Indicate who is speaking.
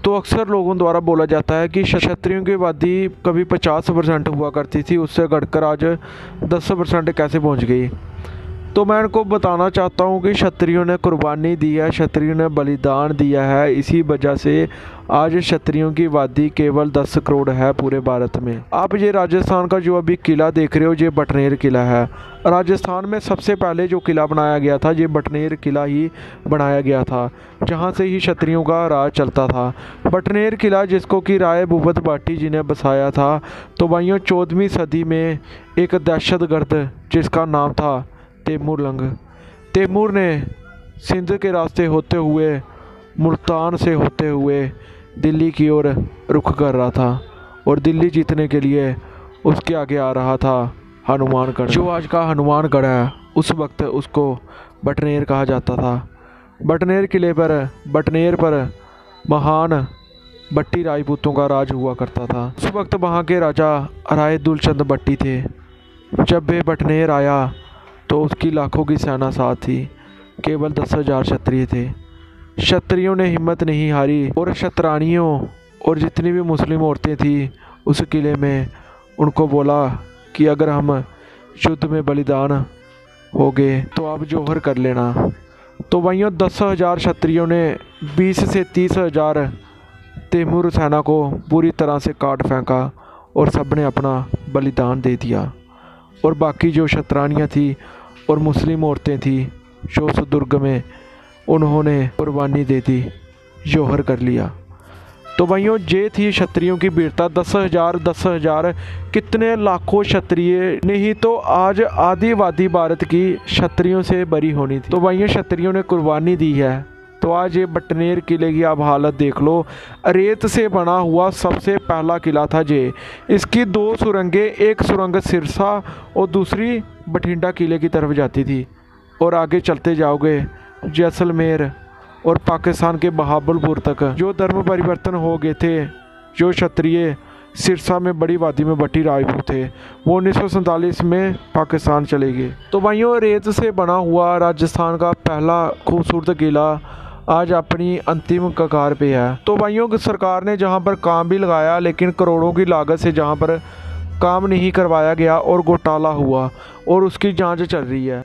Speaker 1: तो अक्सर लोगों द्वारा बोला जाता है कि क्षत्रियों की आबादी कभी 50% हुआ करती थी, उससे घटकर आज 10% कैसे पहुंच गई। तो मैं इनको बताना चाहता हूं कि क्षत्रियों ने कुर्बानी दी है, क्षत्रियों ने बलिदान दिया है। इसी वजह से आज क्षत्रियों की आबादी केवल 10 करोड़ है पूरे भारत में। आप ये राजस्थान का जो अभी किला देख रहे हो, ये बटनेर किला है। राजस्थान में सबसे पहले जो किला बनाया गया था, ये बटनेर किला ही बनाया गया था, जहाँ से ही क्षत्रियों का राज चलता था। बटनेर किला जिसको कि राय भूपत भाटी जी ने बसाया था। तो भाइयों 14वीं सदी में एक दहशतगर्द जिसका नाम था तैमूर लंग, तैमूर ने सिंध के रास्ते होते हुए, मुल्तान से होते हुए दिल्ली की ओर रुख कर रहा था और दिल्ली जीतने के लिए उसके आगे आ रहा था हनुमानगढ़, जो आज का हनुमानगढ़ है। उस वक्त उसको बटनेर कहा जाता था। बटनेर किले पर, बटनेर पर महान भट्टी राजपूतों का राज हुआ करता था। उस वक्त वहाँ के राजा राय दुलचंद भट्टी थे। जब वे बटनेर आया तो उसकी लाखों की सेना साथ थी, केवल 10,000 क्षत्रिय थे। क्षत्रियों ने हिम्मत नहीं हारी और क्षत्राणियों और जितनी भी मुस्लिम औरतें थी उस किले में, उनको बोला कि अगर हम युद्ध में बलिदान हो गए तो आप जौहर कर लेना। तो वहीं 10,000 क्षत्रियों ने 20 से 30,000 तैमूर सेना को पूरी तरह से काट फेंका और सब ने अपना बलिदान दे दिया। और बाकी जो क्षत्राणियाँ थी और मुस्लिम औरतें थी जो उस दुर्ग में, उन्होंने कुर्बानी दे दी, जौहर कर लिया। तो भाइयों ये थी क्षत्रियों की वीरता। 10,000 कितने लाखों क्षत्रिय ने ही तो आज आधी आबादी भारत की क्षत्रियों से बरी होनी थी। तो भाइयों क्षत्रियों ने कुर्बानी दी है। तो आज ये बटनेर किले की आप हालत देख लो। रेत से बना हुआ सबसे पहला किला था ये। इसकी 2 सुरंगें, एक सुरंग सिरसा और दूसरी बठिंडा किले की तरफ जाती थी। और आगे चलते जाओगे जैसलमेर और पाकिस्तान के बहावलपुर तक जो धर्म परिवर्तन हो गए थे। जो क्षत्रिय सिरसा में बड़ी आबादी में भट्टी राजपूत थे, वो 1947 में पाकिस्तान चले गए। तो भाइयों रेत से बना हुआ राजस्थान का पहला खूबसूरत किला आज अपनी अंतिम कगार पे है। तो भाइयों सरकार ने जहां पर काम भी लगाया, लेकिन करोड़ों की लागत से जहां पर काम नहीं करवाया गया और घोटाला हुआ और उसकी जांच चल रही है।